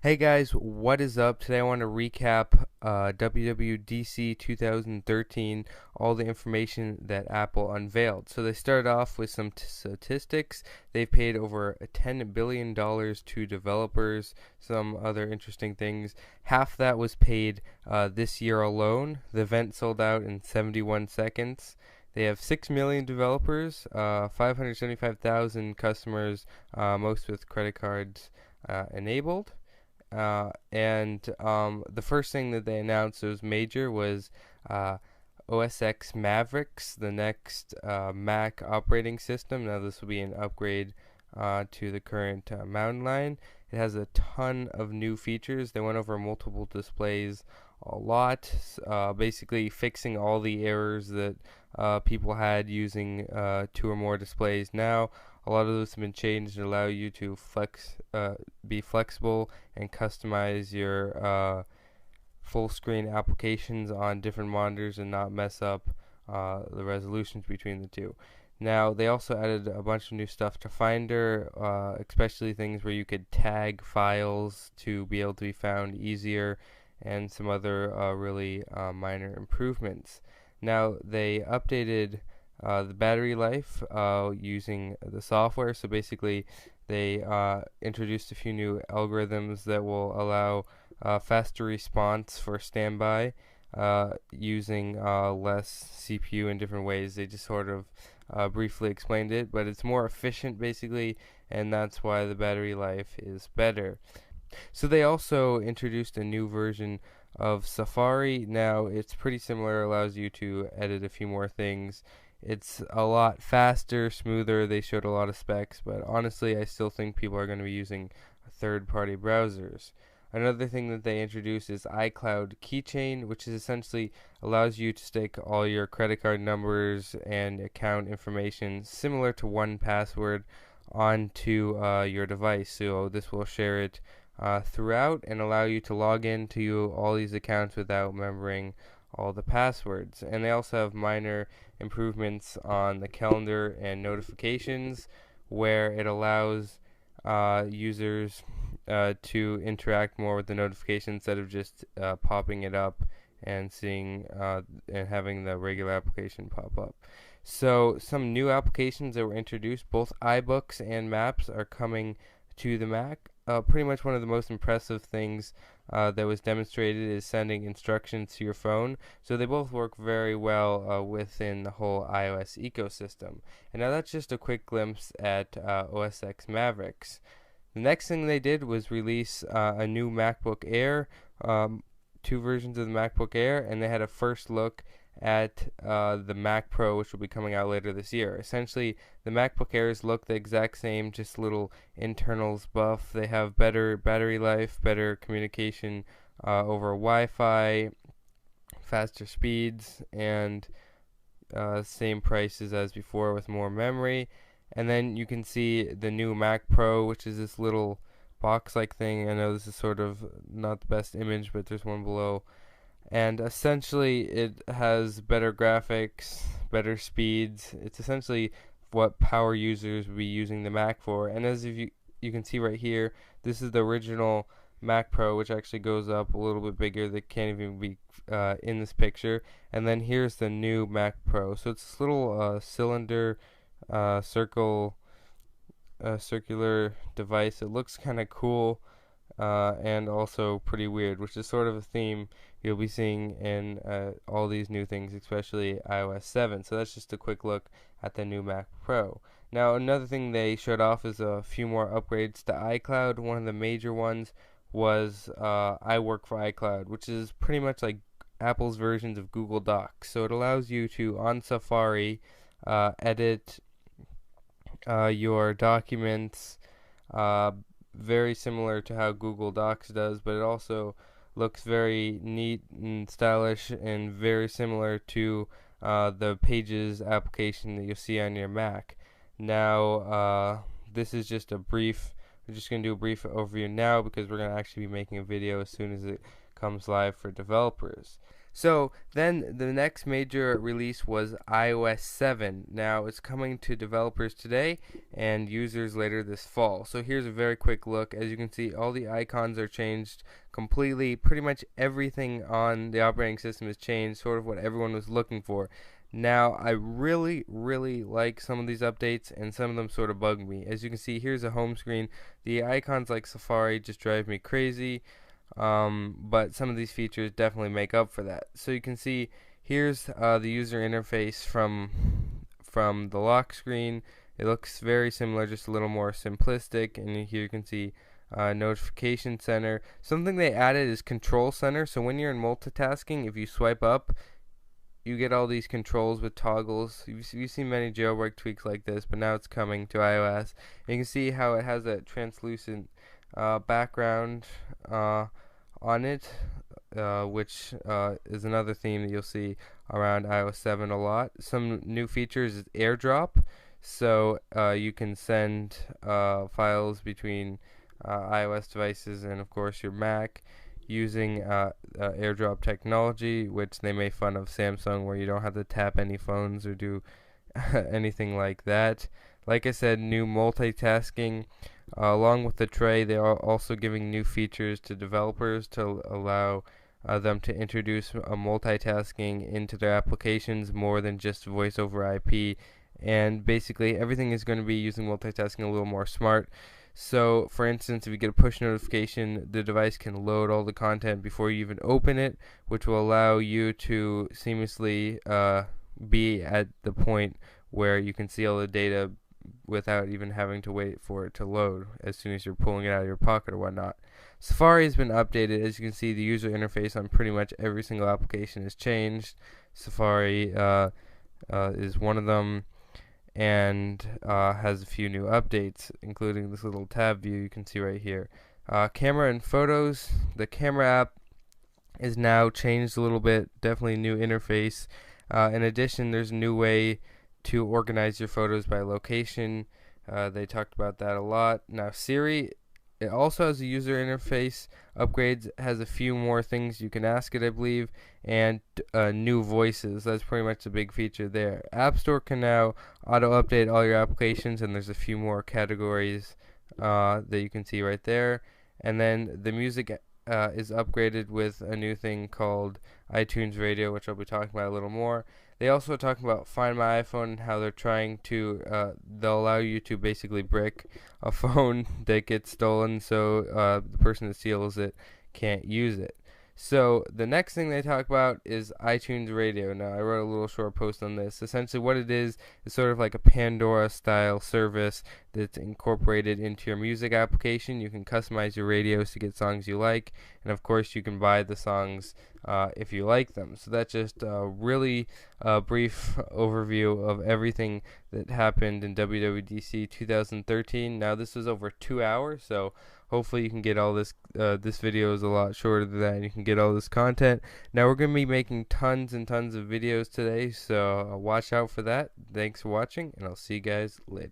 Hey guys, what is up? Today I want to recap WWDC 2013, all the information that Apple unveiled. So they started off with some statistics. They've paid over $10 billion to developers, some other interesting things. Half that was paid this year alone. The event sold out in 71 seconds. They have 6 million developers, 575,000 customers, most with credit cards enabled. And the first thing that they announced that was major was OSX Mavericks, the next Mac operating system. Now this will be an upgrade to the current Mountain Lion. It has a ton of new features. They went over multiple displays a lot, basically fixing all the errors that people had using two or more displays. Now a lot of those have been changed and allow you to be flexible and customize your full screen applications on different monitors and not mess up the resolutions between the two. Now they also added a bunch of new stuff to Finder, especially things where you could tag files to be able to be found easier, and some other really minor improvements. Now they updated the battery life using the software. So basically, they introduced a few new algorithms that will allow faster response for standby using less CPU in different ways. They just sort of briefly explained it, but it's more efficient basically, and that's why the battery life is better. So they also introduced a new version of Safari. Now it's pretty similar, allows you to edit a few more things. It's a lot faster, smoother. They showed a lot of specs, but honestly I still think people are going to be using third-party browsers. Another thing that they introduced is iCloud Keychain, which is essentially allows you to stick all your credit card numbers and account information similar to 1Password onto your device. So this will share it throughout and allow you to log into all these accounts without remembering all the passwords. And they also have minor improvements on the calendar and notifications, where it allows users to interact more with the notification instead of just popping it up and seeing and having the regular application pop up. So some new applications that were introduced, both iBooks and Maps, are coming to the Mac. Pretty much one of the most impressive things that was demonstrated is sending instructions to your phone. So they both work very well within the whole iOS ecosystem. And now that's just a quick glimpse at OSX Mavericks. The next thing they did was release a new MacBook Air, two versions of the MacBook Air, and they had a first look at the Mac Pro, which will be coming out later this year. Essentially, the MacBook Airs look the exact same, just little internals buff. They have better battery life, better communication over Wi-Fi, faster speeds, and same prices as before with more memory. And then you can see the new Mac Pro, which is this little box-like thing. I know this is sort of not the best image, but there's one below. And essentially it has better graphics, better speeds. It's essentially what power users will be using the Mac for. And as if you can see right here, this is the original Mac Pro, which actually goes up a little bit bigger. That can't even be in this picture. And then here's the new Mac Pro. So it's this little cylinder circular device. It looks kind of cool and also pretty weird, which is sort of a theme you'll be seeing in all these new things, especially iOS 7. So that's just a quick look at the new Mac Pro. Now another thing they showed off is a few more upgrades to iCloud. One of the major ones was iWork for iCloud, which is pretty much like Apple's versions of Google Docs. So it allows you to, on Safari, edit your documents, very similar to how Google Docs does, but it also looks very neat and stylish and very similar to the Pages application that you'll see on your Mac. Now this is just we're just going to do a brief overview now, because we're going to actually be making a video as soon as it comes live for developers. So then the next major release was iOS 7. Now it's coming to developers today and users later this fall. So here's a very quick look. As you can see, all the icons are changed completely. Pretty much everything on the operating system is changed, sort of what everyone was looking for. Now, I really like some of these updates, and some of them sort of bug me. As you can see, here's a home screen. The icons like Safari just drive me crazy, but some of these features definitely make up for that. So you can see here's the user interface from the lock screen. It looks very similar, just a little more simplistic, and here you can see notification center. Something they added is control center, so when you're in multitasking, if you swipe up, you get all these controls with toggles. You've seen many jailbreak tweaks like this, but now it's coming to iOS. And you can see how it has a translucent background on it, which is another theme that you'll see around iOS 7 a lot. Some new features is AirDrop, so you can send files between iOS devices and of course your Mac using AirDrop technology, which they made fun of Samsung, where you don't have to tap any phones or do anything like that. Like I said, new multitasking. Along with the tray, they are also giving new features to developers to allow them to introduce multitasking into their applications more than just voice over IP. And basically, everything is going to be using multitasking a little more smart. So, for instance, if you get a push notification, the device can load all the content before you even open it, which will allow you to seamlessly be at the point where you can see all the data without even having to wait for it to load as soon as you're pulling it out of your pocket or whatnot. Safari has been updated. As you can see, the user interface on pretty much every single application has changed. Safari is one of them, and has a few new updates, including this little tab view you can see right here. Camera and photos. The camera app is now changed a little bit, definitely a new interface. In addition, there's a new way to organize your photos by location. They talked about that a lot. Now Siri, it also has a user interface upgrades, has a few more things you can ask it, I believe, and new voices. That's pretty much a big feature there. App Store can now auto-update all your applications, and there's a few more categories that you can see right there. And then the music is upgraded with a new thing called iTunes Radio, which I'll be talking about a little more. They also talk about Find My iPhone and how they're trying to, they'll allow you to basically brick a phone that gets stolen, so the person that steals it can't use it. So the next thing they talk about is iTunes Radio. Now, I wrote a little short post on this. Essentially what it is sort of like a Pandora-style service that's incorporated into your music application. You can customize your radios to get songs you like, and of course you can buy the songs if you like them. So that's just a really brief overview of everything that happened in WWDC 2013. Now, this was over 2 hours, so hopefully you can get all this. This video is a lot shorter than that, and you can get all this content. Now, we're going to be making tons and tons of videos today, so watch out for that. Thanks for watching, and I'll see you guys later.